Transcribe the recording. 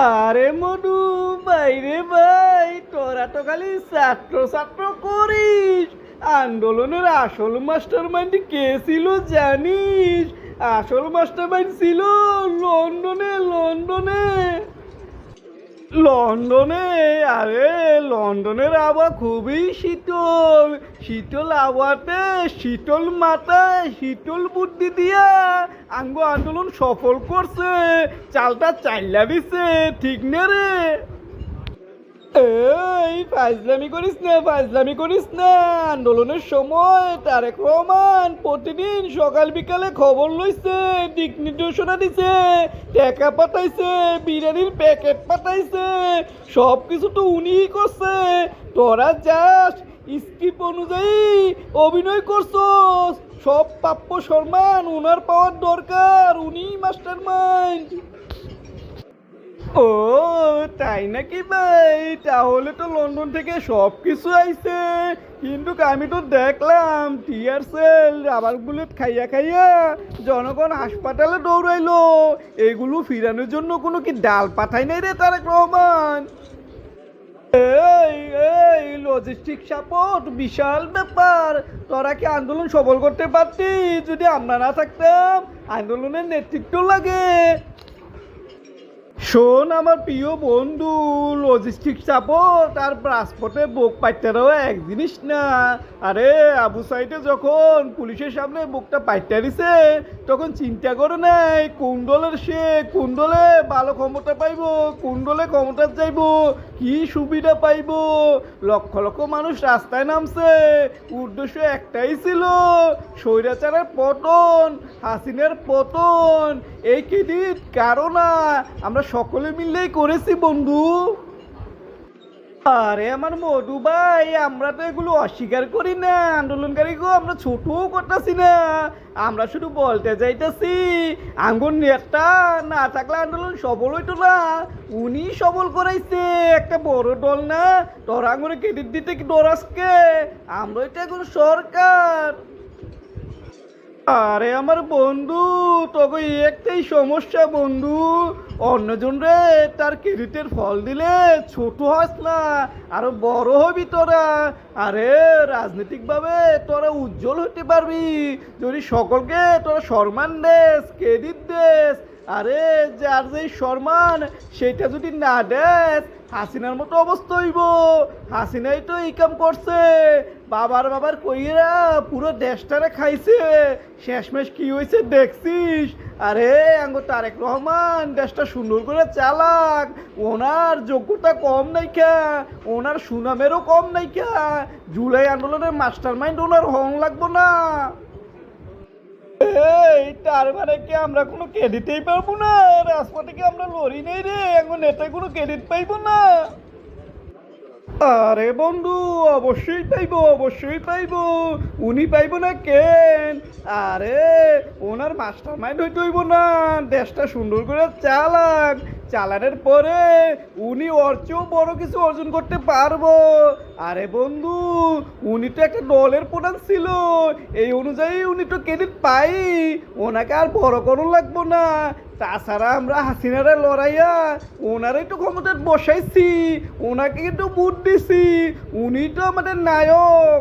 আরে মনু, বাইরে ভাই, তোরা তো খালি ছাত্র ছাত্র করিস। আন্দোলনের আসল মাস্টার মাইন্ড কে ছিল জানিস? আসল মাস্টার মাইন্ড ছিল লন্ডনে, লন্ডনে। লন্ডনে? আরে লন্ডনের আবহাওয়া খুবই শীতল। শীতল আবহাওয়াতে শীতল মাথায় শীতল বুদ্ধি দিয়া আঙ্গ আন্দোলন সফল করছে। চালটা চাইলা দিছে, ঠিক না রে? এই ফাজলামি করিস না, ফাজলামি করিস না। আন্দোলনের সময় তারেক রহমান প্রতিদিন সকাল বিকালে খবর লইছে, দিক নির্দেশনা দিছে, টাকা পাঠাইছে, বিরিয়ানির প্যাকেট পাঠাইছে। সব কিছু তো উনিই করছে। তোরা জাস্ট স্ক্রিপ্ট অনুযায়ী অভিনয় করছস। সব প্রাপ্য সম্মান উনার পাওয়ার দরকার, উনিই মাস্টার মাইন্ড। ও তাই নাকি ভাই? তাহলে তো লন্ডন থেকে সব কিছু আইছে। কিন্তু আমি তো দেখলাম টিয়ার সেল, রাবার বুলেট খাইয়া খাইয়া জনগণ হাসপাতালে দৌড়াইলো। এগুলো ফিরানোর জন্য কোনো কি ডাল পাঠাই নাই রে তারেক রহমান? এই এই লজিস্টিক সাপোর্ট বিশাল ব্যাপার। তোরা কি আন্দোলন সফল করতে পারতি যদি আমরা না থাকতাম? আন্দোলনের নেতৃত্ব লাগে। শোন আমার প্রিয় বন্ধু, লজিস্টিক সাপোর্ট আর ট্রান্সপোর্টে বুক পাইটারও এক জিনিস না। আরে আবু সাইডে যখন পুলিশের সামনে বুকটা পাইটা দিছে, তখন চিন্তা করে নাই কোন দলের সে, কোন দলে ভালো ক্ষমতা পাইব, কোন দলে ক্ষমতা চাইব, কি সুবিধা পাইব। লক্ষ লক্ষ মানুষ রাস্তায় নামছে, উদ্দেশ্য একটাই ছিল স্বৈরাচারের পতন, হাসিনার পতন। এই ক্রেডিট কারো না, আমরা সকলে মিলেই করেছি বন্ধু। আরে আমার মধু ভাই, আমরা তো এগুলো অস্বীকার করি না। আন্দোলনকারীকেও আমরা ছোটও করতেছি না। আমরা শুধু বলতে চাইতেছি আঙ্গুর নেতা না থাকলে আন্দোলন সফল হইতো না। উনি সফল করাইছে, একটা বড় দল না। তোর আঙ্গুরে ক্রেডিট দিতে কি ডরাসকে? আমরা এটা এখন সরকার। আরে আমার বন্ধু, তোকে একটাই সমস্যা বন্ধু। অন্যজন রে তার ক্রেডিটের ফল দিলে ছোট হস না, আরো বড় হবি তোরা। আরে রাজনৈতিকভাবে তোরা উজ্জ্বল হতে পারবি যদি সকলকে তোরা সম্মান দেস, ক্রেডিট দেস। আরে যার যেই সম্মান সেটা যদি না দেস, হাসিনার মতো অবস্থা হইব। হাসিনাই তো এই কাম করছে, বাবার বাবার কইরা পুরো দেশটারে খাইছে। শেষমেশ কি হয়েছে দেখছিস? আরে আঙ্গো তারেক রহমান দেশটা সুন্দর করে চালাক, ওনার যোগ্যতা কম নাইকা, ওনার সুনামেরও কম নাইকা। জুলাই আন্দোলনের মাস্টার মাইন্ড ওনার হং লাগবো না। এই তার মানে কি আমরা কোনো ক্রেডিটেই পাবো না? রাজপথে কি আমরা লড়ি নেই রে? এখন নেতায় কোনো ক্রেডিট পাইবো না? আরে বন্ধু, অবশ্যই পাইবো, অবশ্যই পাইবো। উনি পাইবো না কেন? আরে ওনার মাস্টার মাইন্ড হইতে হইব না, দেশটা সুন্দর করে চালাক। চালানোর পরে উনি ওর চেয়েও বড় কিছু অর্জন করতে পারবো। আরে বন্ধু, উনি তো একটা দলের প্রধান ছিল, এই অনুযায়ী উনি তো ক্রেডিট পাই। ওনাকে আর বড় করুন লাগবো না। তাছাড়া আমরা হাসিনারা লড়াইয়া ওনারাই তো ক্ষমতায় বসাইছি, ওনাকে কিন্তু ভোট দিছি। উনি তো আমাদের নায়ক।